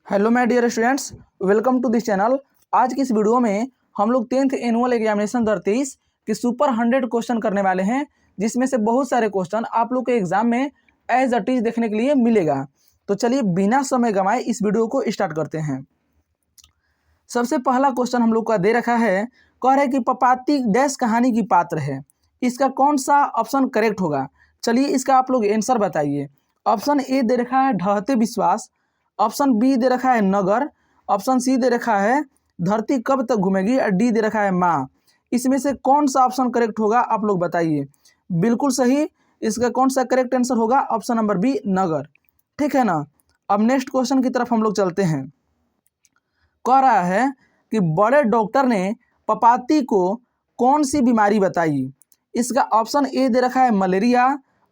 Hello my dear students, welcome to this channel. आज की इस वीडियो में हम लोग 10th एनुअल एग्जामिनेशन 2023 के सुपर 100 क्वेश्चन करने वाले हैं, जिसमें से बहुत सारे क्वेश्चन आप लोग के एग्जाम में एज इट इज देखने के लिए मिलेगा। तो चलिए बिना समय गंवाए इस वीडियो को स्टार्ट करते हैं। सबसे पहला क्वेश्चन हम लोग का दे रखा है, कह रहा है कि पपाती डैश कहानी की पात्र है। इसका कौन सा ऑप्शन करेक्ट होगा? चलिए इसका आप लोग आंसर बताइए। ऑप्शन ए दे रखा है ढहते विश्वास, ऑप्शन बी दे रखा है नगर, ऑप्शन सी दे रखा है धरती कब तक घूमेगी और डी दे रखा है माँ। इसमें से कौन सा ऑप्शन करेक्ट होगा आप लोग बताइए। बिल्कुल सही, इसका कौन सा करेक्ट आंसर होगा? ऑप्शन नंबर बी नगर। ठीक है ना। अब नेक्स्ट क्वेश्चन की तरफ हम लोग चलते हैं। कह रहा है कि बड़े डॉक्टर ने पपाती को कौन सी बीमारी बताई। इसका ऑप्शन ए दे रखा है मलेरिया,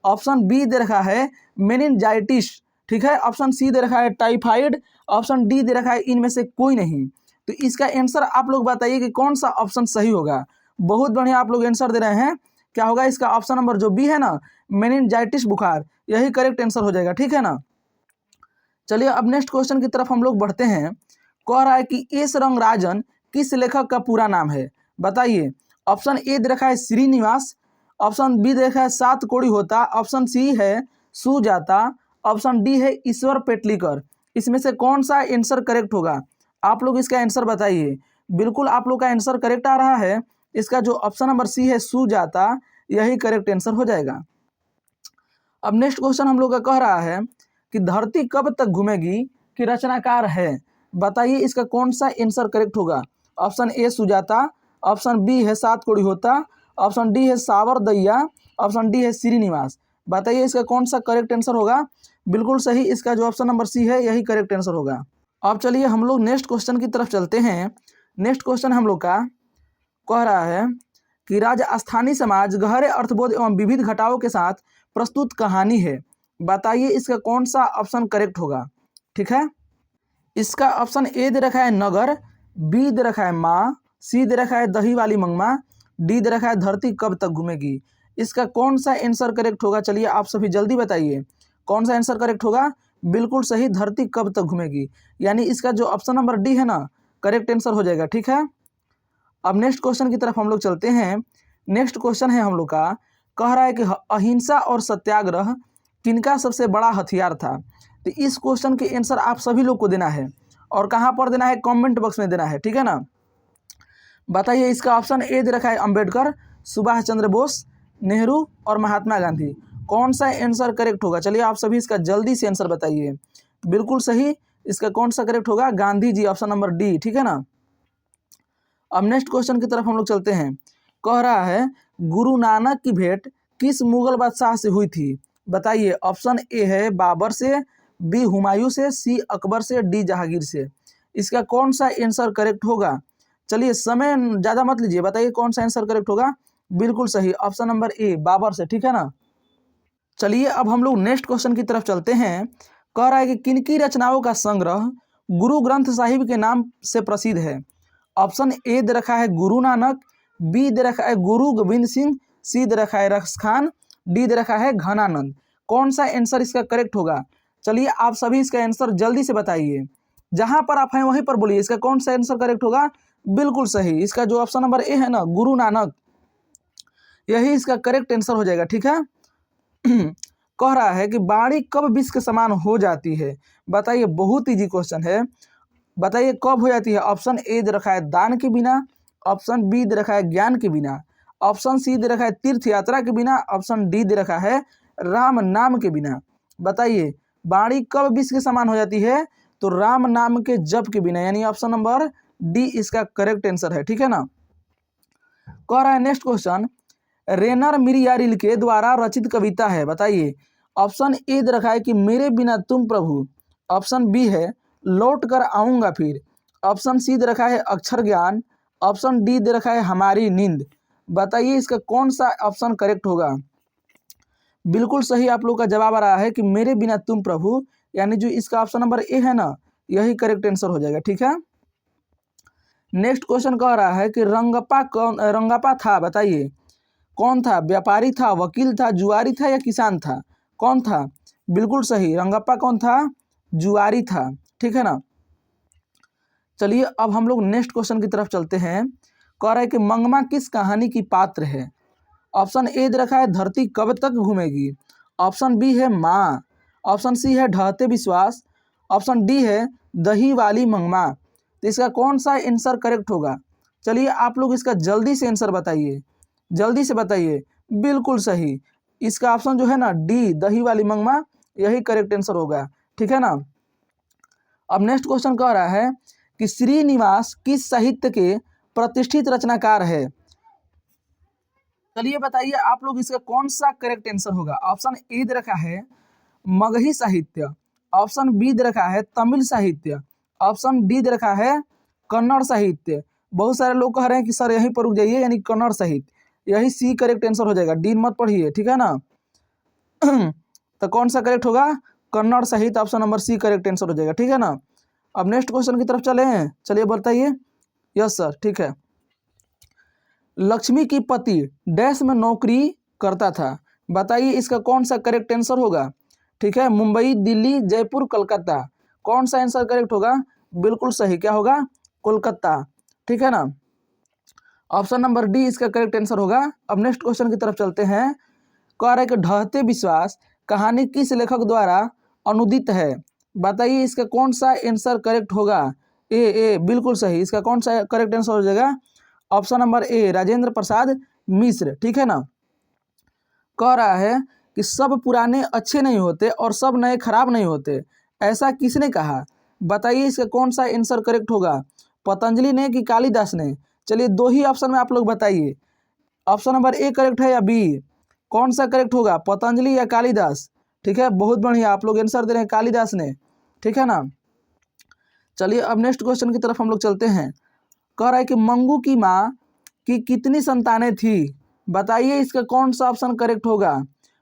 ऑप्शन बी दे रखा है मेनिनजाइटिस, ठीक है, ऑप्शन सी दे रखा है टाइफाइड, ऑप्शन डी दे रखा है इनमें से कोई नहीं। तो इसका आंसर आप लोग बताइए कि कौन सा ऑप्शन सही होगा। बहुत बढ़िया आप लोग आंसर दे रहे हैं। क्या होगा इसका? ऑप्शन नंबर जो बी है ना, मेनिनजाइटिस बुखार, यही करेक्ट आंसर हो जाएगा। ठीक है ना। चलिए अब नेक्स्ट क्वेश्चन की तरफ हम लोग बढ़ते हैं। कह रहा है कि एस रंगराजन किस लेखक का पूरा नाम है? बताइए। ऑप्शन ए दे रखा है श्रीनिवास, ऑप्शन बी दे रखा है सात कोड़ी होता, ऑप्शन सी है सुजाता, ऑप्शन डी है ईश्वर पेटलीकर। इसमें से कौन सा आंसर करेक्ट होगा? आप लोग इसका आंसर बताइए। बिल्कुल आप लोग का आंसर करेक्ट आ रहा है। इसका जो ऑप्शन नंबर सी है सुजाता, यही करेक्ट आंसर हो जाएगा। अब नेक्स्ट क्वेश्चन हम लोग का कह रहा है कि धरती कब तक घूमेगी की रचनाकार है। बताइए इसका कौन सा आंसर करेक्ट होगा। Option A Sujata, option B है सात कोड़ी होता, ऑप्शन डी है सावर दैया, ऑप्शन डी है श्रीनिवास। बताइए इसका कौन सा करेक्ट आंसर होगा। बिल्कुल सही, इसका जो ऑप्शन नंबर सी है यही करेक्ट आंसर होगा। अब चलिए हम लोग नेक्स्ट क्वेश्चन की तरफ चलते हैं। नेक्स्ट क्वेश्चन हम लोग का कह रहा है कि राजस्थानी समाज गहरे अर्थबोध एवं विविध घटाओं के साथ प्रस्तुत कहानी है। बताइए इसका कौन सा ऑप्शन करेक्ट होगा। ठीक है, इसका ऑप्शन ए दे रखा है नगर, बी दे रखा है माँ, सी दे रखा है दही वाली मंगमा, डी दे रखा है धरती कब तक घूमेगी। इसका कौन सा आंसर करेक्ट होगा? चलिए आप सभी जल्दी बताइए कौन सा आंसर करेक्ट होगा। बिल्कुल सही, धरती कब तक घूमेगी, यानी इसका जो ऑप्शन नंबर डी है ना, करेक्ट आंसर हो जाएगा। ठीक है। अब नेक्स्ट क्वेश्चन की तरफ हम लोग चलते हैं। नेक्स्ट क्वेश्चन है हम लोग का, कह रहा है कि अहिंसा और सत्याग्रह किनका सबसे बड़ा हथियार था। तो इस क्वेश्चन के आंसर आप सभी लोग को देना है, और कहाँ पर देना है? कमेंट बॉक्स में देना है। ठीक है ना। बताइए इसका ऑप्शन ए दे रखा है अंबेडकर, सुभाष चंद्र बोस, नेहरू और महात्मा गांधी। कौन सा आंसर करेक्ट होगा? चलिए आप सभी इसका जल्दी से आंसर बताइए। बिल्कुल सही, इसका कौन सा करेक्ट होगा? Gandhi ji, option number D. ठीक है ना। अब नेक्स्ट क्वेश्चन की तरफ हम लोग चलते हैं। कह रहा है गुरु नानक की भेंट किस मुगल बादशाह से हुई थी। बताइए। ऑप्शन ए है बाबर से, बी हुमायूं से, सी अकबर से, डी जहांगीर से। इसका कौन सा आंसर करेक्ट होगा? चलिए समय ज़्यादा मत लीजिए, बताइए कौन सा आंसर करेक्ट होगा। बिल्कुल सही, ऑप्शन नंबर ए बाबर से। ठीक है ना। चलिए अब हम लोग नेक्स्ट क्वेश्चन की तरफ चलते हैं। कह रहा है कि किनकी रचनाओं का संग्रह गुरु ग्रंथ साहिब के नाम से प्रसिद्ध है। ऑप्शन ए दे रखा है गुरु नानक, बी दे रखा है गुरु गोविंद सिंह, सी दे रखा है रस खान, डी दे रखा है घनानंद। कौन सा आंसर इसका करेक्ट होगा? चलिए आप सभी इसका आंसर जल्दी से बताइए। जहां पर आप हैं वहीं पर बोलिए इसका कौन सा आंसर करेक्ट होगा। बिल्कुल सही, इसका जो ऑप्शन नंबर ए है ना, गुरु नानक, यही इसका करेक्ट आंसर हो जाएगा। ठीक है। कह रहा है कि बाणी कब विष के समान हो जाती है। बताइए, बहुत इजी क्वेश्चन है। बताइए कब हो जाती है। ऑप्शन ए दे रखा है दान के बिना, ऑप्शन बी दे रखा है ज्ञान के बिना, ऑप्शन सी दे रखा है तीर्थ यात्रा के बिना, ऑप्शन डी दे रखा है राम नाम के बिना। बताइए बाणी कब विष के समान हो जाती है। तो राम नाम के जप के बिना, यानी ऑप्शन नंबर डी इसका करेक्ट आंसर है। ठीक है ना। कह रहा है नेक्स्ट क्वेश्चन, रेनर मिरियारिल के द्वारा रचित कविता है। बताइए। ऑप्शन ए दे रखा है कि मेरे बिना तुम प्रभु, ऑप्शन बी है लौट कर आऊँगा फिर, ऑप्शन सी दे रखा है अक्षर ज्ञान, ऑप्शन डी दे रखा है हमारी नींद। बताइए इसका कौन सा ऑप्शन करेक्ट होगा। बिल्कुल सही, आप लोग का जवाब आ रहा है कि मेरे बिना तुम प्रभु, यानी जो इसका ऑप्शन नंबर ए है ना, यही करेक्ट आंसर हो जाएगा। ठीक है। नेक्स्ट क्वेश्चन कह रहा है कि रंगप्पा था। बताइए कौन था? व्यापारी था, वकील था, जुआरी था या किसान था? कौन था? बिल्कुल सही, रंगप्पा कौन था? जुआरी था। ठीक है ना। चलिए अब हम लोग नेक्स्ट क्वेश्चन की तरफ चलते हैं। कह रहा है कि मंगमा किस कहानी की पात्र है? ऑप्शन ए दे रखा है धरती कब तक घूमेगी, ऑप्शन बी है माँ, ऑप्शन सी है ढहते विश्वास, ऑप्शन डी है दही वाली मंगमा। तो इसका कौन सा आंसर करेक्ट होगा? चलिए आप लोग इसका जल्दी से आंसर बताइए, जल्दी से बताइए। बिल्कुल सही, इसका ऑप्शन जो है ना डी दही वाली मंगमा, यही करेक्ट आंसर होगा। ठीक है ना। अब नेक्स्ट क्वेश्चन कह रहा है कि श्रीनिवास किस साहित्य के प्रतिष्ठित रचनाकार है? चलिए बताइए आप लोग इसका कौन सा करेक्ट आंसर होगा? ऑप्शन ए दे रखा है मगही साहित्य, ऑप्शन बी दे रखा है तमिल साहित्य, ऑप्शन डी दे रखा है कन्नड़ साहित्य। बहुत सारे लोग कह रहे हैं कि सर यहीं पर रुक जाइए, यानी कन्नड़ साहित्य, यही सी करेक्ट आंसर हो जाएगा। डी मत पढ़िए, ठीक है ना। तो कौन सा करेक्ट होगा? कन्नड़ साहित्य, option number C correct answer हो जाएगा। ठीक है ना। अब नेक्स्ट क्वेश्चन की तरफ चले हैं, चलिए बताइए। यस सर, ठीक है। लक्ष्मी की पति डैश में नौकरी करता था, बताइए इसका कौन सा करेक्ट आंसर होगा? ठीक है, मुंबई, दिल्ली, जयपुर, कलकत्ता। कौन सा आंसर करेक्ट होगा? बिल्कुल सही, क्या होगा? कोलकाता। ठीक है ना। ऑप्शन नंबर डी इसका करेक्ट आंसर होगा। अब नेक्स्ट क्वेश्चन की तरफ चलते हैं। कह रहा है कि ढहते विश्वास कहानी किस लेखक द्वारा अनुदित है? बताइए इसका कौन सा आंसर करेक्ट होगा? ए बिल्कुल सही, इसका कौन सा करेक्ट आंसर हो जाएगा? Option number A Rajendra Prasad Mishra. ठीक है ना। कह रहा है कि सब पुराने अच्छे नहीं होते और सब नए खराब नहीं होते, ऐसा किसने कहा? बताइए इसका कौन सा आंसर करेक्ट होगा? पतंजलि ने कि कालिदास ने? चलिए दो ही ऑप्शन में आप लोग बताइए, ऑप्शन नंबर ए करेक्ट है या बी? कौन सा करेक्ट होगा, पतंजलि या कालिदास? ठीक है, बहुत बढ़िया, आप लोग आंसर दे रहे हैं कालिदास ने। ठीक है ना। चलिए अब नेक्स्ट क्वेश्चन की तरफ हम लोग चलते हैं। कह रहा है कि मंगू की माँ की कितनी संतानें थी? बताइए इसका कौन सा ऑप्शन करेक्ट होगा?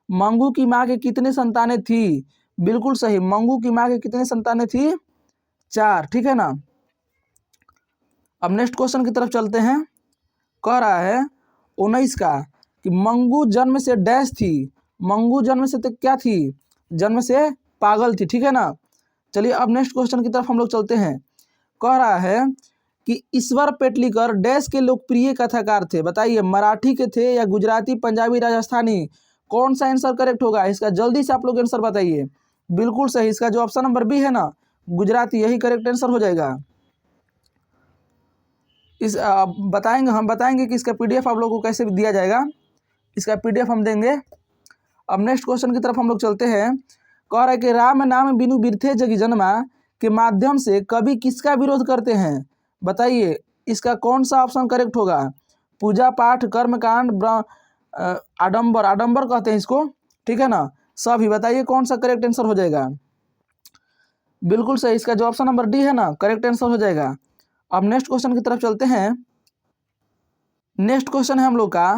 मंगू की माँ के कितनी संतानें थी? बिल्कुल सही, मंगू की माँ के कितनी संतानें थी? 4। ठीक है ना। अब नेक्स्ट क्वेश्चन की तरफ चलते हैं। कह रहा है 19 का कि मंगू जन्म से डैश थी। मंगू जन्म से तो क्या थी? जन्म से पागल थी। ठीक है ना। चलिए अब नेक्स्ट क्वेश्चन की तरफ हम लोग चलते हैं। कह रहा है कि ईश्वर पेटलीकर डैश के लोकप्रिय कथाकार थे, बताइए मराठी के थे या गुजराती, पंजाबी, राजस्थानी? कौन सा आंसर करेक्ट होगा? इसका जल्दी से आप लोग आंसर बताइए। बिल्कुल सही, इसका जो ऑप्शन नंबर बी है ना गुजराती, यही करेक्ट आंसर हो जाएगा। इस हम बताएंगे कि इसका पीडीएफ आप लोगों को कैसे दिया जाएगा, इसका पीडीएफ हम देंगे। अब नेक्स्ट क्वेश्चन की तरफ हम लोग चलते हैं। कह रहा है कि राम नाम बिनु बिरथे जगी जन्मा के माध्यम से कवि किसका विरोध करते हैं? बताइए इसका कौन सा ऑप्शन करेक्ट होगा? पूजा पाठ, कर्मकांड, आडंबर, आडंबर कहते हैं इसको। ठीक है ना। सभी बताइए कौन सा करेक्ट आंसर हो जाएगा? बिल्कुल सही, इसका जो ऑप्शन नंबर डी है ना करेक्ट आंसर हो जाएगा। अब नेक्स्ट क्वेश्चन की तरफ चलते हैं। नेक्स्ट क्वेश्चन है हम लोग का।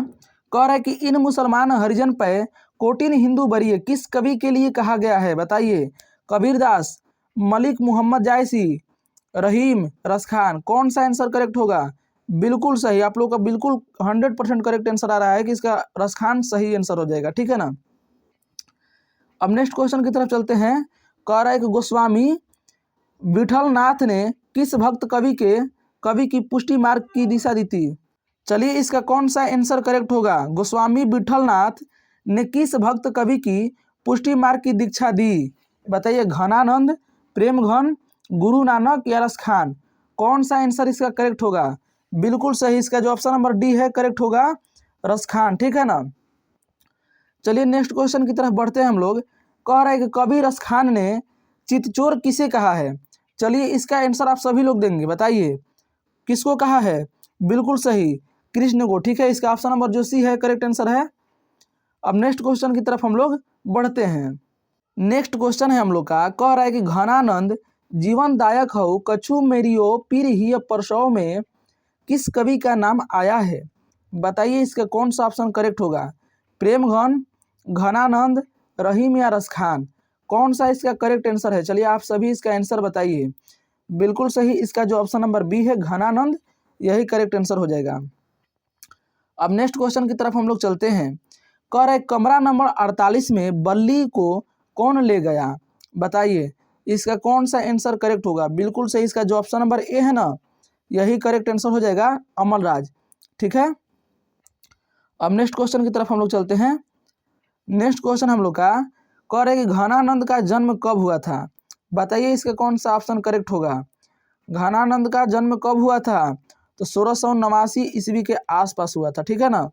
कह रहा है कि इन मुसलमान हरिजन पे कोटिन हिंदू बरिए किस कवि के लिए कहा गया है? बताइए कबीरदास, मलिक मोहम्मद जायसी, रहीम, रसखान? कौन सा आंसर करेक्ट होगा? बिल्कुल सही, आप लोग का बिल्कुल 100% करेक्ट आंसर आ रहा है कि इसका रसखान सही आंसर हो जाएगा। ठीक है ना। अब नेक्स्ट क्वेश्चन की तरफ चलते हैं। कह रहा है कि गोस्वामी विठलनाथ ने किस भक्त कवि की पुष्टि मार्ग की दिशा दी थी? चलिए इसका कौन सा आंसर करेक्ट होगा? गोस्वामी विठलनाथ ने किस भक्त कवि की पुष्टि मार्ग की दीक्षा दी? बताइए घनानंद, प्रेम घन, गुरु नानक या रसखान? कौन सा आंसर इसका करेक्ट होगा? बिल्कुल सही, इसका जो ऑप्शन नंबर डी है करेक्ट होगा, रसखान। ठीक है ना। चलिए नेक्स्ट क्वेश्चन की तरफ बढ़ते हैं हम लोग। कह रहा है कि कवि रसखान ने चितचोर किसे कहा है? चलिए इसका आंसर आप सभी लोग देंगे, बताइए किसको कहा है? बिल्कुल सही, कृष्ण को। ठीक है, इसका ऑप्शन नंबर जो सी है करेक्ट आंसर है। अब नेक्स्ट क्वेश्चन की तरफ हम लोग बढ़ते हैं। नेक्स्ट क्वेश्चन है हम लोग का। कह रहा है कि घनानंद जीवनदायक हो कछु मेरियो पीर ही परसों में किस कवि का नाम आया है? बताइए इसका कौन सा ऑप्शन करेक्ट होगा? प्रेमघन, घनानंद, रहीम या रसखान? कौन सा इसका करेक्ट आंसर है? चलिए आप सभी इसका आंसर बताइए। बिल्कुल सही, इसका जो ऑप्शन नंबर बी है घनानंद, यही करेक्ट आंसर हो जाएगा। अब नेक्स्ट क्वेश्चन की तरफ हम लोग चलते हैं। कह रहे कमरा नंबर 48 में बल्ली को कौन ले गया? बताइए इसका कौन सा आंसर करेक्ट होगा? बिल्कुल सही, इसका जो ऑप्शन नंबर ए है ना, यही करेक्ट आंसर हो जाएगा, अमलराज। ठीक है, अब नेक्स्ट क्वेश्चन की तरफ हम लोग चलते हैं। नेक्स्ट क्वेश्चन हम लोग का कह रहे हैं कि घनानंद का जन्म कब हुआ था? बताइए इसका कौन सा ऑप्शन करेक्ट होगा? घनानंद का जन्म कब हुआ था? तो 1689 ईस्वी के आसपास हुआ था। ठीक है ना,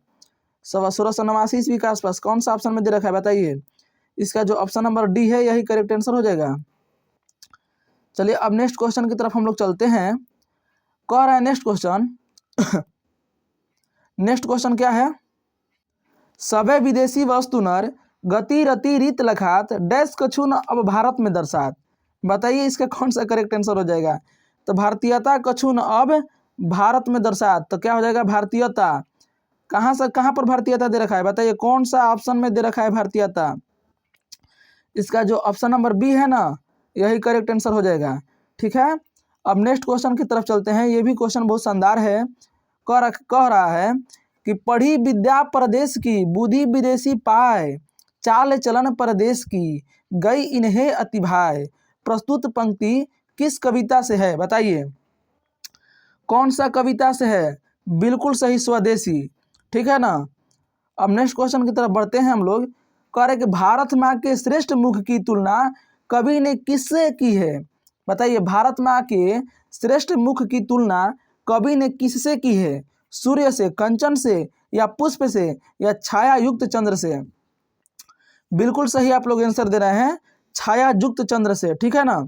1689 ईस्वी के आसपास। कौन सा ऑप्शन में दे रखा है बताइए? इसका जो ऑप्शन नंबर डी है यही करेक्ट आंसर हो जाएगा। चलिए अब नेक्स्ट क्वेश्चन की तरफ हम लोग चलते हैं। कह रहा है नेक्स्ट क्वेश्चन नेक्स्ट क्वेश्चन क्या है? सबे विदेशी वस्तुनर गति रति रीत लखात डैश कछु न अब भारत में दर्शात। बताइए इसका कौन सा करेक्ट आंसर हो जाएगा? तो भारतीयता कछु न अब भारत में दर्शात, तो क्या हो जाएगा? भारतीयता। कहाँ से कहाँ पर भारतीयता दे रखा है? बताइए कौन सा ऑप्शन में दे रखा है भारतीयता? इसका जो ऑप्शन नंबर बी है ना, यही करेक्ट आंसर हो जाएगा। ठीक है, अब नेक्स्ट क्वेश्चन की तरफ चलते हैं। ये भी क्वेश्चन बहुत शानदार है। कह रहा है कि पढ़ी विद्या परदेश की बुद्धि विदेशी पाए चाल चलन परदेश की गई इन्हें अति भाए। प्रस्तुत पंक्ति किस कविता से है? बताइए कौन सा कविता से है? बिल्कुल सही, स्वदेशी। ठीक है ना, अब नेक्स्ट क्वेश्चन की तरफ बढ़ते हैं हम लोग। कह रहे कि भारत माँ के श्रेष्ठ मुख की तुलना कवि ने किससे की है? बताइए भारत माँ के श्रेष्ठ मुख की तुलना कवि ने किससे की है? सूर्य से, कंचन से, या पुष्प से, या छाया युक्त चंद्र से? बिल्कुल सही आप लोग आंसर दे रहे हैं, छाया युक्त चंद्र से। ठीक है ना,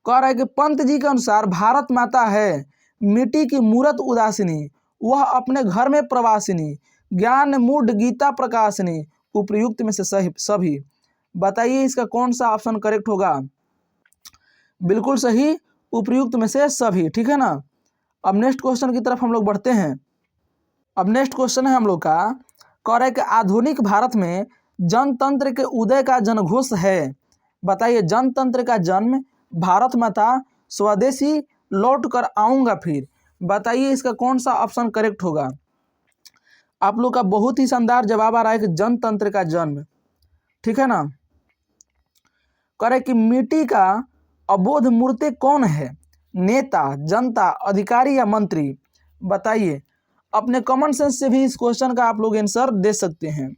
कह रहा है कि पंत जी के अनुसार भारत माता है मिट्टी की मूरत उदासिनी, वह अपने घर में प्रवासिनी, ज्ञान मूढ़ गीता प्रकाशिनी, उपयुक्त में से सभी। बताइए इसका कौन सा ऑप्शन करेक्ट होगा? बिल्कुल सही, उपयुक्त में से सभी। ठीक है ना, अब नेक्स्ट क्वेश्चन की तरफ हम लोग बढ़ते हैं। अब नेक्स्ट क्वेश्चन है हम लोग का, कह रहा है कि आधुनिक भारत में जनतंत्र के उदय का जनघोष है। बताइए जनतंत्र का जन्म भारत माता स्वदेशी लौट कर आऊँगा फिर। बताइए इसका कौन सा ऑप्शन करेक्ट होगा? आप लोग का बहुत ही शानदार जवाब आ रहा है कि जनतंत्र का जन्म। ठीक है ना, कह रहे कि मिट्टी का अबोध मूर्ति कौन है? नेता, जनता, अधिकारी या मंत्री? बताइए, अपने कॉमन सेंस से भी इस क्वेश्चन का आप लोग आंसर दे सकते हैं।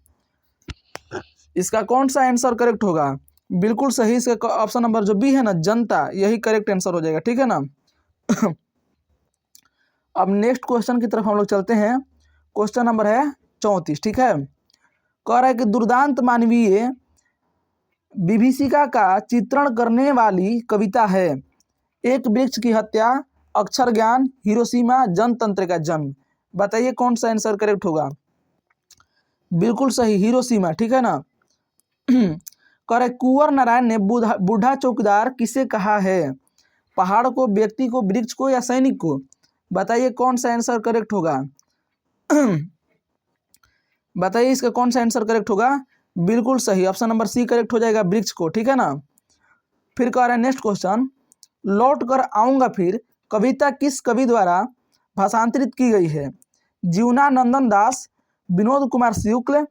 इसका कौन सा आंसर करेक्ट होगा? बिल्कुल सही, इसका ऑप्शन नंबर जो बी है ना, जनता, यही करेक्ट आंसर हो जाएगा। ठीक है ना, अब नेक्स्ट क्वेश्चन की तरफ हम लोग चलते हैं। क्वेश्चन नंबर है 34। ठीक है, कह रहा है कि दुर्दांत मानवीय विभीषिका का चित्रण करने वाली कविता है। एक वृक्ष की हत्या, अक्षर ज्ञान, हिरोशिमा, जनतंत्र का जन्म। बताइए कौन सा आंसर करेक्ट होगा? बिल्कुल सही, हिरोशिमा। ठीक है ना, कह रहे कुंवर नारायण ने बूढ़ा चौकीदार किसे कहा है? पहाड़ को, व्यक्ति को, वृक्ष को, या सैनिक को? बताइए कौन सा आंसर करेक्ट होगा? बताइए इसका कौन सा आंसर करेक्ट होगा? बिल्कुल सही, ऑप्शन नंबर सी करेक्ट हो जाएगा, वृक्ष को। ठीक है ना, फिर कह रहा है नेक्स्ट क्वेश्चन, लौट कर आऊँगा फिर कविता किस कवि द्वारा भाषांतरित की गई है? जीवनानंदन दास, विनोद कुमार शुक्ल,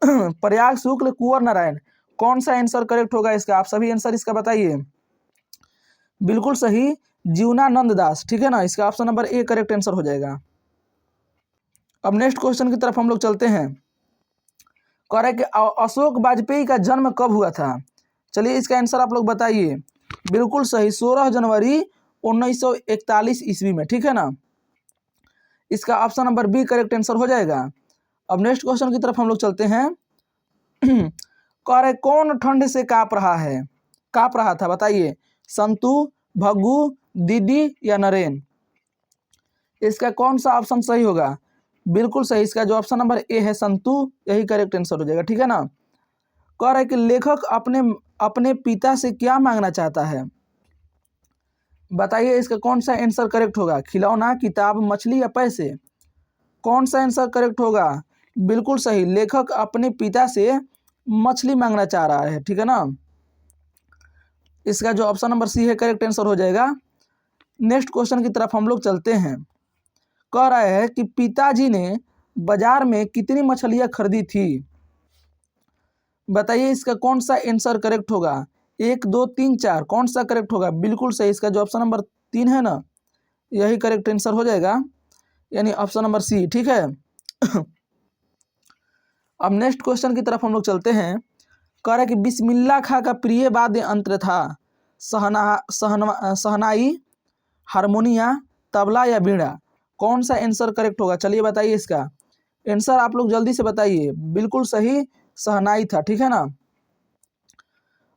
प्रयाग शुक्ल, कुंवर नारायण? कौन सा आंसर करेक्ट होगा इसका? आप सभी आंसर इसका बताइए। बिल्कुल सही, जीवनानंद दास। ठीक है ना, इसका option number A correct answer हो जाएगा। अब नेक्स्ट क्वेश्चन की तरफ हम लोग चलते हैं। कह रहे कि अशोक वाजपेयी का जन्म कब हुआ था? चलिए इसका आंसर आप लोग बताइए। बिल्कुल सही, 16 जनवरी 1941 ईस्वी में। ठीक है ना, इसका option number B correct answer हो जाएगा। अब नेक्स्ट क्वेश्चन की तरफ हम लोग चलते हैं। कह रहे कौन ठंड से काँप रहा था? बताइए, संतु, भग्गू, दीदी या नरेन? इसका कौन सा ऑप्शन सही होगा? बिल्कुल सही, इसका जो ऑप्शन नंबर ए है, संतु, यही करेक्ट आंसर हो जाएगा। ठीक है ना, कह रहा है कि लेखक अपने पिता से क्या मांगना चाहता है? बताइए इसका कौन सा आंसर करेक्ट होगा? खिलौना, किताब, मछली या पैसे? कौन सा आंसर करेक्ट होगा? बिल्कुल सही, लेखक अपने पिता से मछली मांगना चाह रहा है। ठीक है ना, इसका जो ऑप्शन नंबर सी है करेक्ट आंसर हो जाएगा। नेक्स्ट क्वेश्चन की तरफ हम लोग चलते हैं। कह रहा है कि पिताजी ने बाजार में कितनी मछलियां खरीदी थी? बताइए इसका कौन सा आंसर करेक्ट होगा? 1 2 3 4 कौन सा करेक्ट होगा? बिल्कुल सही, इसका जो ऑप्शन नंबर 3 है ना, यही करेक्ट आंसर हो जाएगा, यानी ऑप्शन नंबर सी। ठीक है। अब नेक्स्ट क्वेश्चन की तरफ हम लोग चलते हैं। कह रहा है कि बिस्मिल्लाह खां का प्रिय वाद्य यंत्र था सहनाई, हारमोनिया, तबला या बीड़ा? कौन सा आंसर करेक्ट होगा? चलिए बताइए इसका आंसर, आप लोग जल्दी से बताइए। बिल्कुल सही, सहनाई था। ठीक है ना।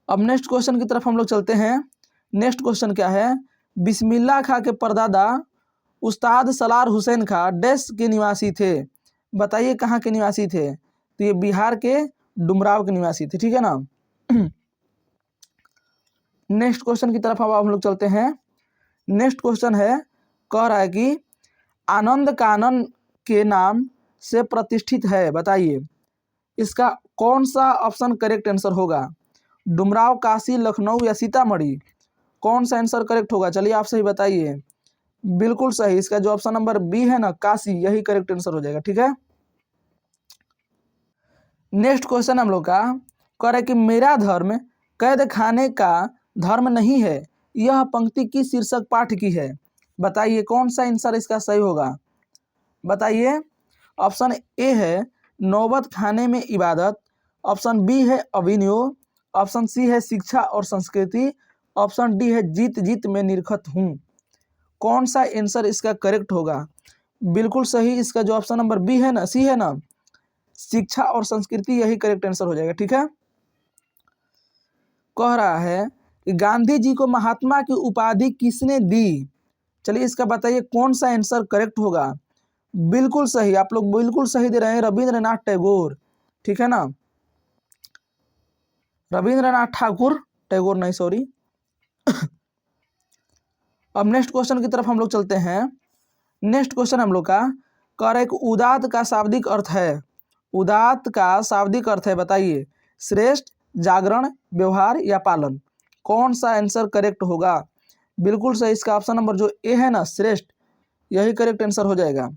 अब नेक्स्ट क्वेश्चन की तरफ हम लोग चलते हैं। नेक्स्ट क्वेश्चन क्या है? बिस्मिल्लाह खां के परदादा उस्ताद सलार हुसैन खां डैश के निवासी थे? बताइए कहाँ के निवासी थे? तो ये बिहार के डुमराव के निवासी थे। ठीक है ना। नेक्स्ट क्वेश्चन की तरफ अब हम लोग चलते हैं। नेक्स्ट क्वेश्चन है, कह रहा है कि आनंद कानन के नाम से प्रतिष्ठित है। बताइए इसका कौन सा ऑप्शन करेक्ट आंसर होगा? डुमराव, काशी, लखनऊ या सीतामढ़ी? कौन सा आंसर करेक्ट होगा? चलिए आप सही बताइए। बिल्कुल सही, इसका जो ऑप्शन नंबर बी है ना, काशी, यही करेक्ट आंसर हो जाएगा। ठीक है। नेक्स्ट क्वेश्चन हम लोग का कह रहा है कि मेरा धर्म कैद खाने का धर्म नहीं है, यह पंक्ति किस शीर्षक पाठ की है? बताइए कौन सा आंसर इसका सही होगा? बताइए। ऑप्शन ए है नौबत खाने में इबादत, ऑप्शन बी है अभिनयो, ऑप्शन सी है शिक्षा और संस्कृति, ऑप्शन डी है जीत जीत में निरखत हूँ। कौन सा आंसर इसका करेक्ट होगा? बिल्कुल सही, इसका जो ऑप्शन नंबर बी है ना, सी है ना, शिक्षा और संस्कृति, यही करेक्ट आंसर हो जाएगा। ठीक है। कह रहा है कि गांधी जी को महात्मा की उपाधि किसने दी? चलिए इसका बताइए कौन सा आंसर करेक्ट होगा? बिल्कुल सही, आप लोग बिल्कुल सही दे रहे हैं, रविंद्रनाथ टैगोर। ठीक है ना, रविंद्रनाथ ठाकुर, टैगोर नहीं, सॉरी। अब नेक्स्ट क्वेश्चन की तरफ हम लोग चलते हैं। नेक्स्ट क्वेश्चन हम लोग का कह रहा है कि उदात्त का शाब्दिक अर्थ है, उदात्त का शाब्दिक अर्थ है, बताइए श्रेष्ठ, जागरण, व्यवहार या पालन? कौन सा आंसर करेक्ट होगा? बिल्कुल सही, इसका ऑप्शन नंबर जो ए है ना, श्रेष्ठ, यही करेक्ट आंसर हो जाएगा।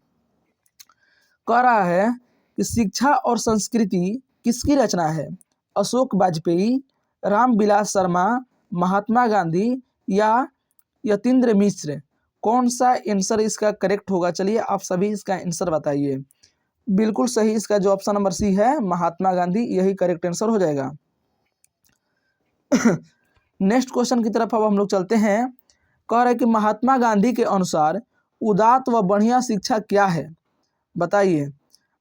कह रहा है कि शिक्षा और संस्कृति किसकी रचना है? अशोक वाजपेयी, रामविलास शर्मा, महात्मा गांधी या यतीन्द्र मिश्र? कौन सा आंसर इसका करेक्ट होगा? चलिए आप सभी इसका आंसर बताइए। बिल्कुल सही, इसका जो ऑप्शन नंबर सी है, महात्मा गांधी, यही करेक्ट आंसर हो जाएगा। नेक्स्ट क्वेश्चन की तरफ अब हम लोग चलते हैं। कह रहे हैं कि महात्मा गांधी के अनुसार उदात्त व बढ़िया शिक्षा क्या है? बताइए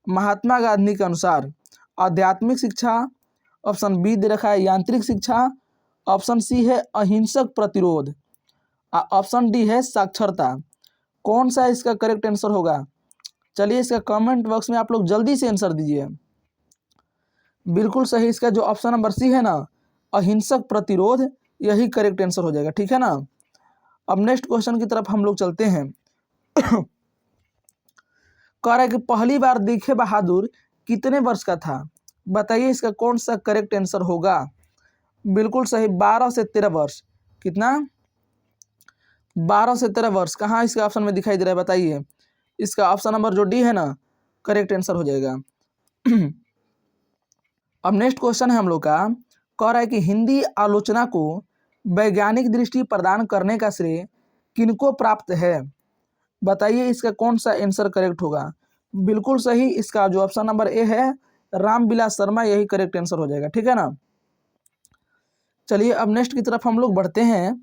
महात्मा गांधी के अनुसार आध्यात्मिक शिक्षा, ऑप्शन बी दे रखा है यांत्रिक शिक्षा, ऑप्शन सी है अहिंसक प्रतिरोध, ऑप्शन डी है साक्षरता। कौन सा इसका करेक्ट आंसर होगा? चलिए इसका कमेंट बॉक्स में आप लोग जल्दी से आंसर दीजिए। बिल्कुल सही, इसका जो ऑप्शन नंबर सी है ना, अहिंसक प्रतिरोध, यही करेक्ट आंसर हो जाएगा। ठीक है ना। अब नेक्स्ट क्वेश्चन की तरफ हम लोग चलते हैं। कह रहा है कि पहली बार दिखे बहादुर कितने वर्ष का था? बताइए इसका कौन सा करेक्ट आंसर होगा? बिल्कुल सही, 12 से 13 वर्ष। कितना? 12 से 13 वर्ष। कहाँ इसके ऑप्शन में दिखाई दे रहा है? बताइए। इसका ऑप्शन नंबर जो डी है ना, करेक्ट आंसर हो जाएगा। अब नेक्स्ट क्वेश्चन है हम लोग का, कह रहा है कि हिंदी आलोचना को वैज्ञानिक दृष्टि प्रदान करने का श्रेय किनको प्राप्त है? बताइए इसका कौन सा आंसर करेक्ट होगा? बिल्कुल सही, इसका जो ऑप्शन नंबर ए है, रामविलास शर्मा, यही करेक्ट आंसर हो जाएगा। ठीक है ना। चलिए अब नेक्स्ट की तरफ हम लोग बढ़ते हैं।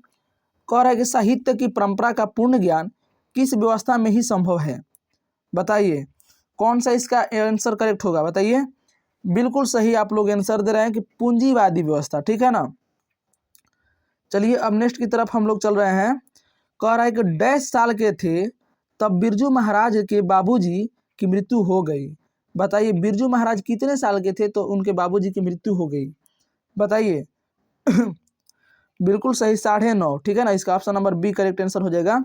कह रहा है कि साहित्य की परंपरा का पूर्ण ज्ञान किस व्यवस्था में ही संभव है? बताइए कौन सा इसका आंसर करेक्ट होगा? बताइए। बिल्कुल सही, आप लोग आंसर दे रहे हैं कि पूंजीवादी व्यवस्था। ठीक है ना। चलिए अब नेक्स्ट की तरफ हम लोग चल रहे हैं। कह रहा है कि डैश साल के थे तब बिरजू महाराज के बाबूजी की मृत्यु हो गई। बताइए बिरजू महाराज कितने साल के थे तो उनके बाबूजी की मृत्यु हो गई? बताइए। बिल्कुल सही, 9.5। ठीक है ना, इसका option number B correct answer हो जाएगा।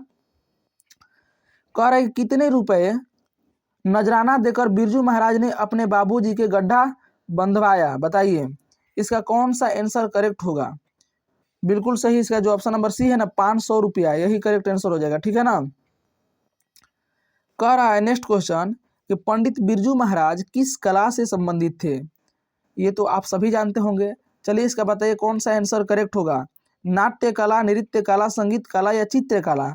कह रहा है कि कितने रुपए नजराना देकर बिरजू महाराज ने अपने बाबूजी के गड्ढा बंधवाया? बताइए इसका कौन सा आंसर करेक्ट होगा? बिल्कुल सही, इसका जो ऑप्शन नंबर सी है ना, 500 रुपया, यही करेक्ट आंसर हो जाएगा। ठीक है ना। कह रहा है नेक्स्ट क्वेश्चन कि पंडित बिरजू महाराज किस कला से संबंधित थे? ये तो आप सभी जानते होंगे, चलिए इसका बताइए कौन सा आंसर करेक्ट होगा। नाट्य कला, नृत्य कला, संगीत कला या चित्रकला।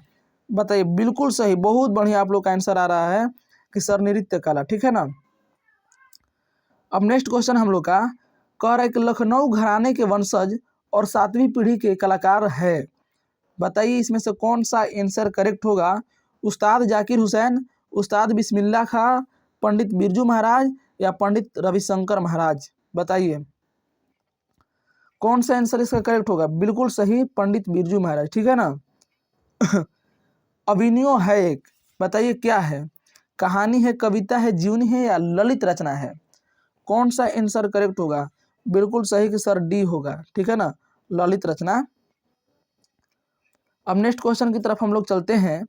बताइए। बिल्कुल सही, बहुत बढ़िया आप लोग का आंसर आ रहा है कि सर नृत्य कला। ठीक है ना। अब नेक्स्ट क्वेश्चन हम लोग का कह रहा है कि लखनऊ घराने के वंशज और 7वीं पीढ़ी के कलाकार है। बताइए इसमें से कौन सा आंसर करेक्ट होगा। उस्ताद जाकिर हुसैन, उस्ताद बिस्मिल्लाह खां, पंडित बिरजू महाराज या पंडित रविशंकर महाराज। बताइए कौन सा आंसर इसका करेक्ट होगा। बिल्कुल सही, पंडित बिरजू महाराज। ठीक है ना। अभिनयो है एक, बताइए क्या है। कहानी है, कविता है, जीवनी है या ललित रचना है। कौन सा आंसर करेक्ट होगा। बिल्कुल सही कि सर डी होगा। ठीक है ना, ललित रचना। अब नेक्स्ट क्वेश्चन की तरफ हम लोग चलते हैं।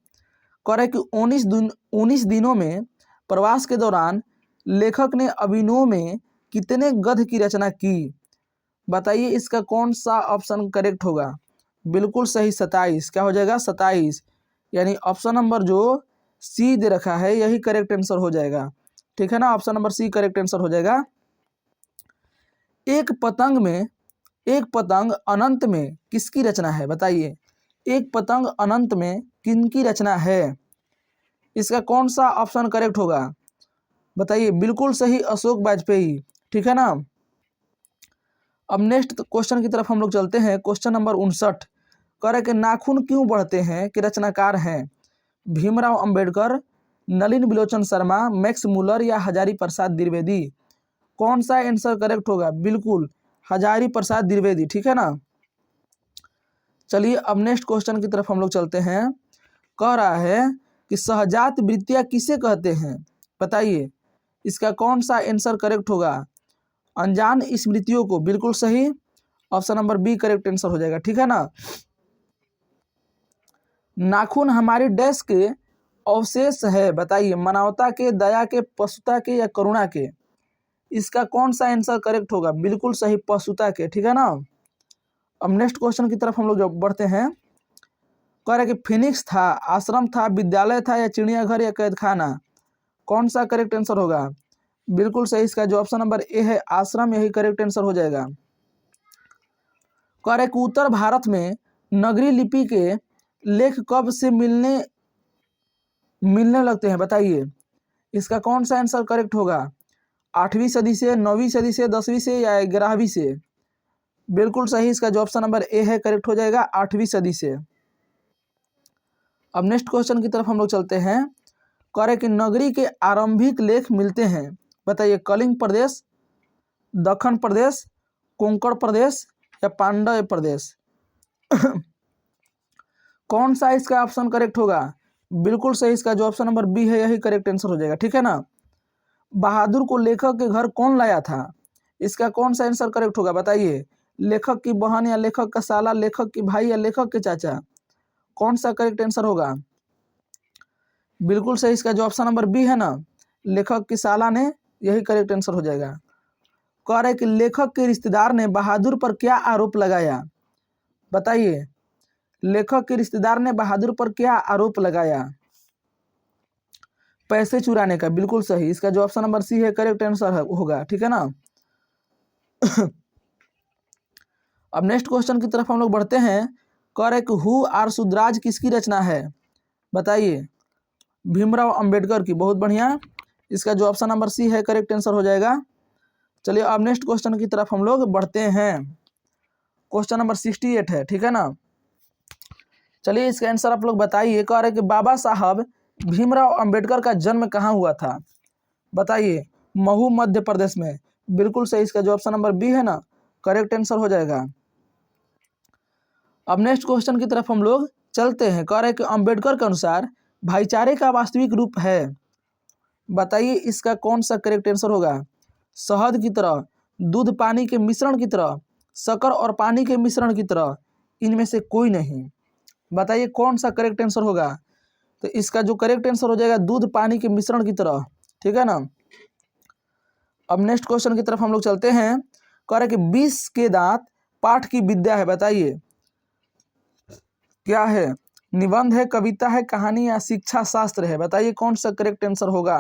कह रहे कि 19 दिनों में प्रवास के दौरान लेखक ने अभिनव में कितने गद्य की रचना की। बताइए इसका कौन सा ऑप्शन करेक्ट होगा। बिल्कुल सही, 27। क्या हो जाएगा, 27। यानी ऑप्शन नंबर जो सी दे रखा है यही करेक्ट आंसर हो जाएगा। ठीक है ना, option number C correct answer हो जाएगा। एक पतंग अनंत में किसकी रचना है। बताइए एक पतंग अनंत में किनकी रचना है। इसका कौन सा ऑप्शन करेक्ट होगा। बताइए। बिल्कुल सही, अशोक वाजपेयी। ठीक है ना। अब नेक्स्ट क्वेश्चन की तरफ हम लोग चलते हैं। क्वेश्चन नंबर 59 कह रहे कि नाखून क्यों बढ़ते हैं कि रचनाकार हैं। भीमराव अंबेडकर, नलिन बिलोचन शर्मा, मैक्स मुलर या हजारी प्रसाद द्विवेदी। कौन सा आंसर करेक्ट होगा। बिल्कुल हजारी प्रसाद द्विवेदी। ठीक है ना। चलिए अब नेक्स्ट क्वेश्चन की तरफ हम लोग चलते हैं। कह रहा है कि सहजात वृत्तियां किसे कहते हैं। बताइए इसका कौन सा आंसर करेक्ट होगा। अनजान स्मृतियों को। बिल्कुल सही, option number B correct answer हो जाएगा। ठीक है ना। नाखून हमारी डैश के अवशेष है। बताइए मानवता के, दया के, पशुता के या करुणा के। इसका कौन सा आंसर करेक्ट होगा। बिल्कुल सही, पशुता के। ठीक है ना। अब नेक्स्ट क्वेश्चन की तरफ हम लोग जब बढ़ते हैं। कह रहे कि फिनिक्स था, आश्रम था, विद्यालय था या चिड़ियाघर या कैद खाना। कौन सा करेक्ट आंसर होगा। बिल्कुल सही, इसका जो ऑप्शन नंबर ए है आश्रम यही करेक्ट आंसर हो जाएगा। कह रहे कि उत्तर भारत में नगरी लिपि के लेख कब से मिलने लगते हैं। बताइए इसका कौन सा आंसर करेक्ट होगा। 8वीं सदी से, 9वीं सदी से, 10वीं से या 11वीं से। बिल्कुल सही, इसका जो ऑप्शन नंबर ए है करेक्ट हो जाएगा 8वीं सदी से। अब नेक्स्ट क्वेश्चन की तरफ हम लोग चलते हैं। कह रहे कि नगरी के आरंभिक लेख मिलते हैं। बताइए कलिंग प्रदेश, दक्कन प्रदेश, कोंकण प्रदेश या पांड्य प्रदेश। कौन सा इसका ऑप्शन करेक्ट होगा। बिल्कुल सही, इसका जो ऑप्शन नंबर बी है यही करेक्ट आंसर हो जाएगा। ठीक है ना। बहादुर को लेखक के घर कौन लाया था। इसका कौन सा आंसर करेक्ट होगा। बताइए लेखक की बहन या लेखक का साला, लेखक की भाई या लेखक के चाचा। कौन सा करेक्ट आंसर होगा। बिल्कुल सही, इसका जो ऑप्शन नंबर बी है ना, लेखक की साला ने, यही करेक्ट आंसर हो जाएगा। कह रहे कि लेखक के रिश्तेदार ने बहादुर पर क्या आरोप लगाया। बताइए लेखक के रिश्तेदार ने बहादुर पर क्या आरोप लगाया। पैसे चुराने का। बिल्कुल सही, इसका जो ऑप्शन नंबर सी है करेक्ट आंसर होगा। ठीक है ना। अब नेक्स्ट क्वेश्चन की तरफ हम लोग बढ़ते हैं। कह रहे कि हु आर सुधराज किसकी रचना है। बताइए भीमराव अंबेडकर की। बहुत बढ़िया, इसका जो ऑप्शन नंबर सी है करेक्ट आंसर हो जाएगा। चलिए अब नेक्स्ट क्वेश्चन की तरफ हम लोग बढ़ते हैं। क्वेश्चन नंबर 68 है। ठीक है ना। चलिए इसका आंसर आप लोग बताइए। कह रहे कि बाबा साहब भीमराव अंबेडकर का जन्म कहाँ हुआ था। बताइए महू मध्य प्रदेश में। बिल्कुल सही, इसका जो ऑप्शन नंबर बी है ना करेक्ट आंसर हो जाएगा। अब नेक्स्ट क्वेश्चन की तरफ हम लोग चलते हैं। कह रहे कि अंबेडकर के अनुसार भाईचारे का वास्तविक रूप है। बताइए इसका कौन सा करेक्ट आंसर होगा। शहद की तरह, दूध पानी के मिश्रण की तरह, शक्कर और पानी के मिश्रण की तरह, इनमें से कोई नहीं। बताइए कौन सा करेक्ट आंसर होगा। तो इसका जो करेक्ट आंसर हो जाएगा दूध पानी के मिश्रण की तरह। ठीक है ना। अब नेक्स्ट क्वेश्चन की तरफ हम लोग चलते हैं। कह रहे कि 20 के दांत पाठ की विद्या है। बताइए क्या है। निबंध है, कविता है, कहानी या शिक्षा शास्त्र है। बताइए कौन सा करेक्ट आंसर होगा।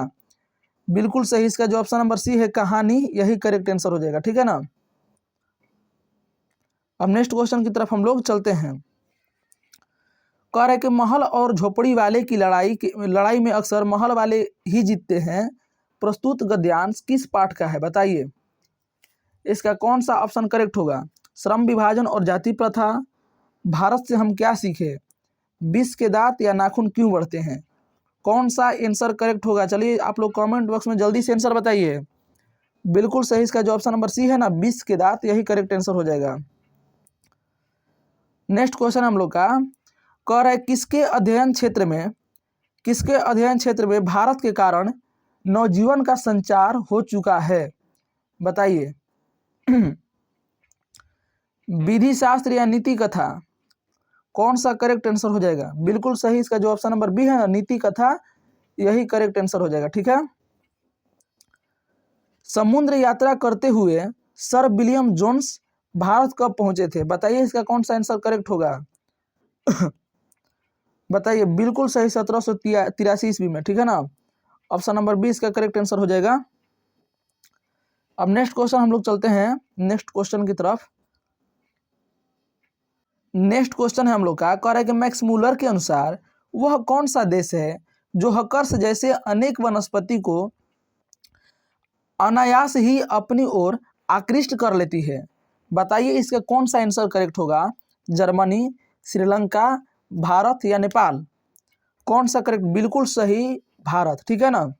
बिल्कुल सही, इसका जो ऑप्शन नंबर सी है कहानी, यही करेक्ट आंसर हो जाएगा। ठीक है ना। अब नेक्स्ट क्वेश्चन की तरफ हम लोग चलते हैं। कह रहे कि महल और झोपड़ी वाले की लड़ाई में अक्सर महल वाले ही जीतते हैं। प्रस्तुत गद्यांश किस पाठ का है बताइए। इसका कौन सा ऑप्शन करेक्ट होगा। श्रम विभाजन और जाति प्रथा, भारत से हम क्या सीखे, विष के दांत या नाखून क्यों बढ़ते हैं। कौन सा आंसर करेक्ट होगा। चलिए आप लोग कमेंट बॉक्स में जल्दी से आंसर बताइए। बिल्कुल सही, इसका जो ऑप्शन नंबर सी है ना, विष के दांत, यही करेक्ट आंसर हो जाएगा। नेक्स्ट क्वेश्चन हम लोग का कह रहा है किसके अध्ययन क्षेत्र में भारत के कारण नवजीवन का संचार हो चुका है बताइए। विधि शास्त्र या नीति कथा, कौन सा करेक्ट आंसर हो जाएगा। बिल्कुल सही, इसका जो ऑप्शन नंबर बी है ना, नीति कथा, यही करेक्ट आंसर हो जाएगा। ठीक है। समुद्र यात्रा करते हुए सर विलियम जोन्स भारत कब पहुंचे थे बताइए। इसका कौन सा आंसर करेक्ट होगा। बताइए। बिल्कुल सही, 1783 ईस्वी में। ठीक है ना, ऑप्शन नंबर बी इसका करेक्ट आंसर हो जाएगा। अब नेक्स्ट क्वेश्चन हम लोग चलते हैं नेक्स्ट क्वेश्चन की तरफ। नेक्स्ट क्वेश्चन है हम लोग का, कह रहा है कि मैक्स मूलर के अनुसार वह कौन सा देश है जो हकर्स जैसे अनेक वनस्पति को अनायास ही अपनी ओर आकृष्ट कर लेती है बताइए। इसका कौन सा आंसर करेक्ट होगा। जर्मनी, श्रीलंका, भारत या नेपाल। कौन सा करेक्ट। बिल्कुल सही, भारत। ठीक है ना।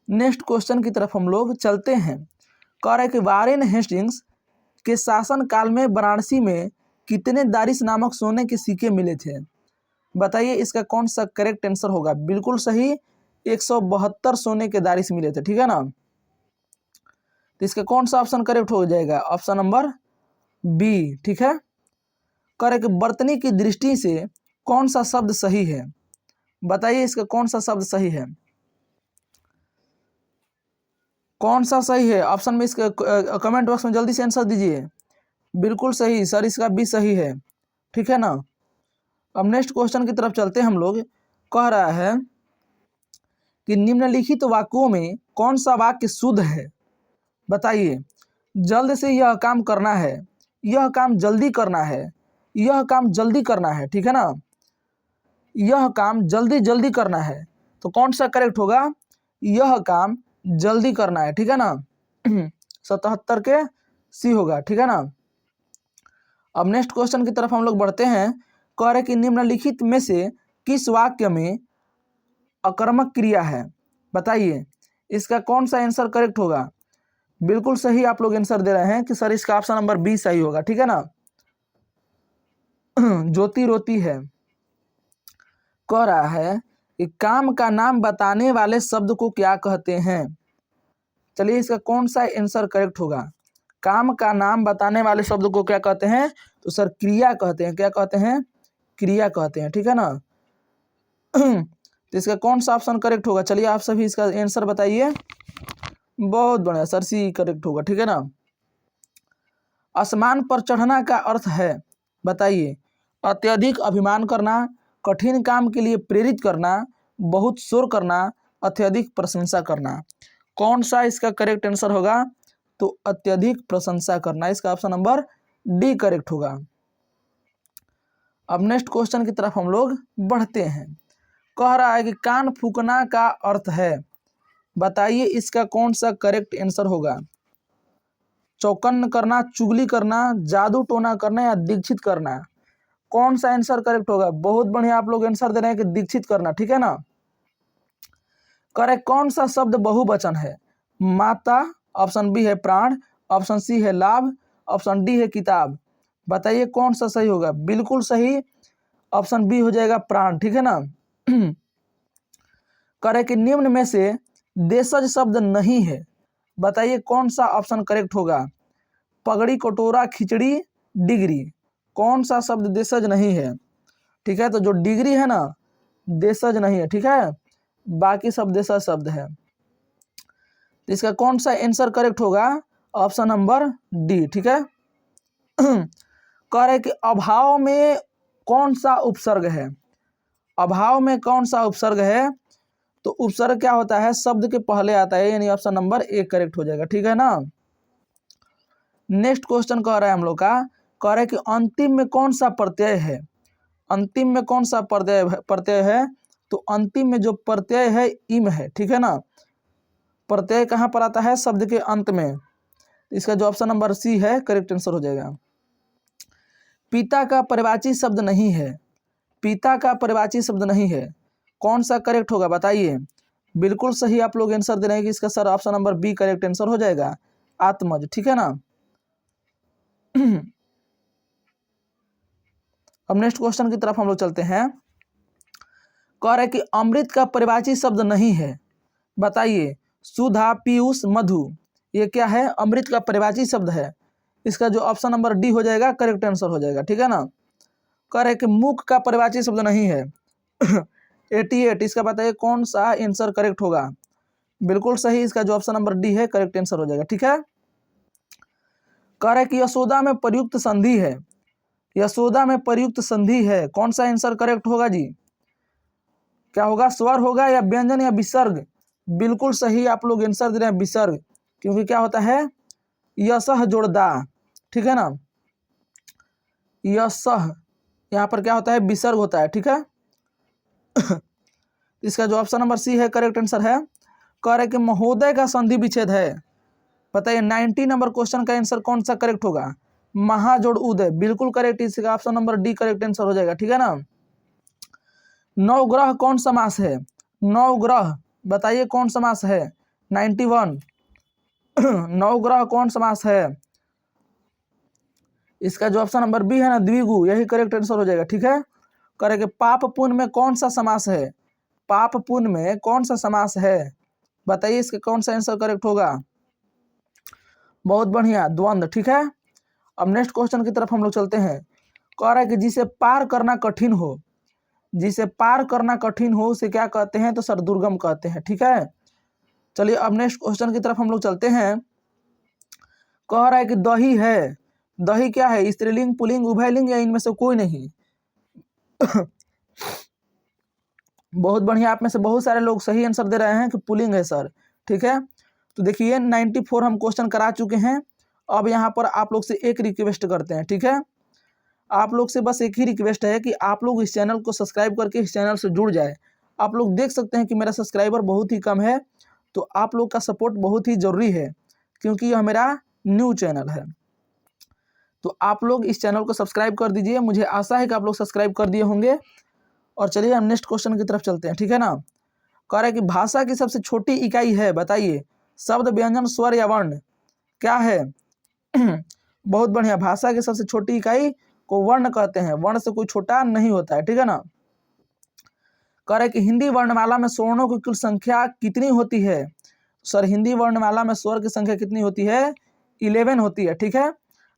नेक्स्ट क्वेश्चन की तरफ हम लोग चलते हैं। कह रहा है कि वारेन हेस्टिंग्स के शासन काल में वाराणसी में कितने दारिश नामक सोने के सिक्के मिले थे बताइए। इसका कौन सा करेक्ट आंसर होगा। बिल्कुल सही, 172 सोने के दारिश मिले थे। ठीक है ना। तो इसका कौन सा ऑप्शन करेक्ट हो जाएगा। Option number B. ठीक है। कह रहे कि बर्तनी की दृष्टि से कौन सा शब्द सही है बताइए। इसका कौन सा शब्द सही है। कौन सा सही है ऑप्शन में, इसका कमेंट बॉक्स में जल्दी से आंसर दीजिए। बिल्कुल सही सर, इसका भी सही है। ठीक है ना। अब नेक्स्ट क्वेश्चन की तरफ चलते हैं हम लोग। कह रहा है कि निम्नलिखित वाक्यों में कौन सा वाक्य शुद्ध है बताइए। जल्द से यह काम करना है, यह काम जल्दी करना है, यह काम जल्दी करना है। ठीक है ना। यह काम जल्दी जल्दी करना है, तो कौन सा करेक्ट होगा। यह काम जल्दी करना है। ठीक है ना। 77 के सी होगा। ठीक है ना। अब नेक्स्ट क्वेश्चन की तरफ हम लोग बढ़ते हैं। कह रहे कि निम्नलिखित में से किस वाक्य में अकर्मक क्रिया है बताइए। इसका कौन सा आंसर करेक्ट होगा। बिल्कुल सही आप लोग आंसर दे रहे हैं कि सर इसका ऑप्शन नंबर बी सही होगा। ठीक है ना। ज्योति रोती है। कह रहा है कि काम का नाम बताने वाले शब्द को क्या कहते हैं। चलिए इसका कौन सा आंसर करेक्ट होगा। काम का नाम बताने वाले शब्द को क्या कहते हैं, तो सर क्रिया कहते हैं। क्या कहते हैं, क्रिया कहते हैं। ठीक है ना। तो इसका कौन सा ऑप्शन करेक्ट होगा। चलिए आप सभी इसका आंसर बताइए। बहुत बढ़िया सर, सी करेक्ट होगा। ठीक है ना। आसमान पर चढ़ना का अर्थ है बताइए। अत्यधिक अभिमान करना, कठिन काम के लिए प्रेरित करना, बहुत शोर करना, अत्यधिक प्रशंसा करना। कौन सा इसका करेक्ट आंसर होगा, तो अत्यधिक प्रशंसा करना। इसका ऑप्शन नंबर डी करेक्ट होगा। अब नेक्स्ट क्वेश्चन की तरफ हम लोग बढ़ते हैं। कह रहा है कि कान फूकना का अर्थ है बताइए। इसका कौन सा करेक्ट आंसर होगा। चौकन्न करना, चुगली करना, जादू टोना करना या दीक्षित करना। कौन सा आंसर करेक्ट होगा। बहुत बढ़िया आप लोग आंसर दे रहे हैं कि दीक्षित करना। ठीक है ना। करेक्ट कौन सा शब्द बहुवचन है। माता, ऑप्शन बी है प्राण, ऑप्शन सी है लाभ, ऑप्शन डी है किताब। बताइए कौन सा सही होगा। बिल्कुल सही, ऑप्शन बी हो जाएगा प्राण। ठीक है ना। करे कि निम्न में से देशज शब्द नहीं है बताइए कौन सा ऑप्शन करेक्ट होगा। पगड़ी, कटोरा, खिचड़ी, डिग्री। कौन सा शब्द देशज नहीं है। ठीक है, तो जो डिग्री है ना, देशज नहीं है। ठीक है, बाकी सब देशज शब्द है। तो इसका कौन सा आंसर करेक्ट होगा, ऑप्शन नंबर डी। ठीक है। कह रहे कि अभाव में कौन सा उपसर्ग है। अभाव में कौन सा उपसर्ग है, तो उपसर्ग क्या होता है, शब्द के पहले आता है, यानी ऑप्शन नंबर ए करेक्ट हो जाएगा। ठीक है ना। नेक्स्ट क्वेश्चन कह रहा है हम लोग का, कह रहा है कि अंतिम में कौन सा प्रत्यय है, अंतिम में कौन सा प्रत्यय है, तो अंतिम में जो प्रत्यय है इम है, ठीक है ना। प्रत्यय कहाँ पर आता है, शब्द के अंत में। इसका जो ऑप्शन नंबर सी है करेक्ट आंसर हो जाएगा। पिता का परिवाची शब्द नहीं है, पिता का परिवाची शब्द नहीं है, कौन सा करेक्ट होगा बताइए। बिल्कुल सही आप लोग आंसर दे रहे हैं कि इसका sir option number B correct answer हो जाएगा, आत्मज, ठीक है ना। अब नेक्स्ट क्वेश्चन की तरफ हम लोग चलते हैं। कह रहा है कि अमृत का परिवाची शब्द नहीं है, बताइए। सुधा, पीयूष, मधु, ये क्या है, अमृत का परिवाची शब्द है। इसका जो ऑप्शन नंबर डी हो जाएगा करेक्ट आंसर हो जाएगा, ठीक है ना। कह रहे हैं कि मुख का परिवाची शब्द नहीं है। 88, इसका बताइए कौन सा आंसर करेक्ट होगा। बिल्कुल सही, इसका जो ऑप्शन नंबर डी है करेक्ट आंसर हो जाएगा, ठीक है। कह रहे हैं कि यशोदा में प्रयुक्त संधि है, यशोदा में प्रयुक्त संधि है, कौन सा आंसर करेक्ट होगा जी। क्या होगा, स्वर होगा या व्यंजन या विसर्ग। बिल्कुल सही आप लोग आंसर दे रहे हैं विसर्ग, क्योंकि क्या होता है, यशः जोड़दा, ठीक है ना। यशः यहाँ पर क्या होता है, विसर्ग होता है, ठीक है। इसका जो ऑप्शन नंबर सी है करेक्ट आंसर है। कह रहे कि महोदय का संधि विच्छेद है, बताइए 90 नंबर क्वेश्चन का आंसर कौन सा करेक्ट होगा। महाजोड़ उदय, बिल्कुल करेक्ट, इसका option number D correct answer हो जाएगा, ठीक है ना। नवग्रह कौन समास है, नवग्रह बताइए कौन समास है, 91। नवग्रह कौन समास है, इसका जो ऑप्शन नंबर बी है ना, द्विगु, यही करेक्ट आंसर हो जाएगा, ठीक है। करेंगे पाप पुण्य में कौन सा समास है, पाप पुण्य में कौन सा समास है, बताइए इसका कौन सा आंसर करेक्ट होगा। बहुत बढ़िया, द्वंद्व, ठीक है। अब नेक्स्ट क्वेश्चन की तरफ हम लोग चलते हैं। कह रहा है कि जिसे पार करना कठिन हो, जिसे पार करना कठिन हो उसे क्या कहते हैं, तो सर दुर्गम कहते हैं, ठीक है। चलिए अब नेक्स्ट क्वेश्चन की तरफ हम लोग चलते हैं। कह रहा है कि दही है, दही क्या है, स्त्रीलिंग, पुल्लिंग, उभयलिंग या इनमें से कोई नहीं। बहुत बढ़िया, आप में से बहुत सारे लोग सही आंसर दे रहे हैं कि पुल्लिंग है सर, ठीक है। तो देखिए 94 हम क्वेश्चन करा चुके हैं। अब यहाँ पर आप लोग से एक रिक्वेस्ट करते हैं, ठीक है। आप लोग से बस एक ही रिक्वेस्ट है कि आप लोग इस चैनल को सब्सक्राइब करके इस चैनल से जुड़ जाए। आप लोग देख सकते हैं कि मेरा सब्सक्राइबर बहुत ही कम है, तो आप लोग का सपोर्ट बहुत ही ज़रूरी है, क्योंकि यह मेरा न्यू चैनल है। तो आप लोग इस चैनल को सब्सक्राइब कर दीजिए, मुझे आशा है कि आप लोग सब्सक्राइब कर दिए होंगे। और चलिए हम नेक्स्ट क्वेश्चन की तरफ चलते हैं, ठीक है ना। कह रहा है कि भाषा की सबसे छोटी इकाई है, बताइए। शब्द, व्यंजन, स्वर या वर्ण, क्या है। बहुत बढ़िया, भाषा की सबसे छोटी इकाई को वर्ण कहते हैं, वर्ण से कोई छोटा नहीं होता है, ठीक है ना। कह रहा है कि हिंदी वर्णमाला में स्वर्णों की कुल संख्या कितनी होती है, सर हिंदी वर्णमाला में स्वर की संख्या कितनी होती है, 11 होती है, ठीक है।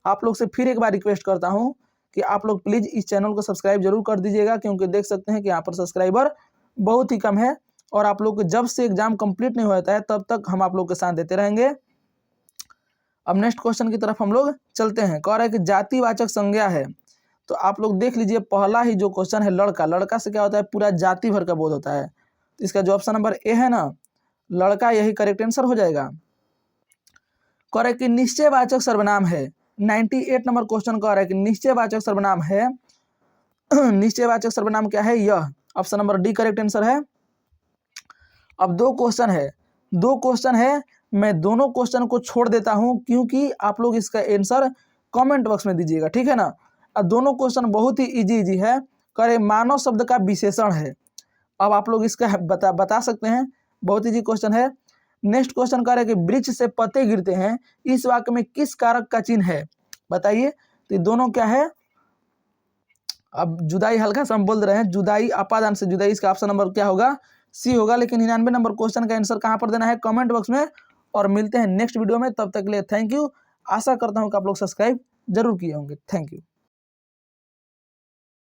आप लोग से फिर एक बार रिक्वेस्ट करता हूँ कि आप लोग प्लीज़ इस चैनल को सब्सक्राइब जरूर कर दीजिएगा, क्योंकि देख सकते हैं कि यहाँ पर सब्सक्राइबर बहुत ही कम है। और आप लोग को जब से एग्जाम कंप्लीट नहीं होता है तब तक हम आप लोग के साथ देते रहेंगे। अब नेक्स्ट क्वेश्चन की तरफ हम लोग चलते हैं। कह रहा है कि जातिवाचक संज्ञा है, तो आप लोग देख लीजिए पहला ही जो क्वेश्चन है, लड़का, लड़का से क्या होता है, पूरा जाति भर का बोध होता है। तो इसका जो ऑप्शन नंबर ए है ना, लड़का, यही करेक्ट आंसर हो जाएगा। कह रहा है कि निश्चयवाचक सर्वनाम है, 98 नंबर क्वेश्चन कह रहा है कि निश्चयवाचक सर्वनाम है। निश्चयवाचक सर्वनाम क्या है, यह option number D correct answer है। अब दो क्वेश्चन है, मैं दोनों क्वेश्चन को छोड़ देता हूं, क्योंकि आप लोग इसका आंसर कमेंट बॉक्स में दीजिएगा, ठीक है ना। अब दोनों क्वेश्चन बहुत ही इजी है। करे मानव शब्द का विशेषण है, अब आप लोग इसका बता सकते हैं, बहुत इजी क्वेश्चन है। नेक्स्ट क्वेश्चन कह रहे हैं कि वृक्ष से पत्ते गिरते हैं, इस वाक्य में किस कारक का चिन्ह है, बताइए। तो ये दोनों क्या है, अब जुदाई हल्का सा हम बोल रहे हैं, जुदाई, अपादान से जुदाई, इसका ऑप्शन नंबर क्या होगा, सी होगा। लेकिन 99 नंबर क्वेश्चन का आंसर कहाँ पर देना है, कमेंट बॉक्स में। और मिलते हैं नेक्स्ट वीडियो में, तब तक के लिए थैंक यू। आशा करता हूँ कि आप लोग सब्सक्राइब जरूर किए होंगे, थैंक यू।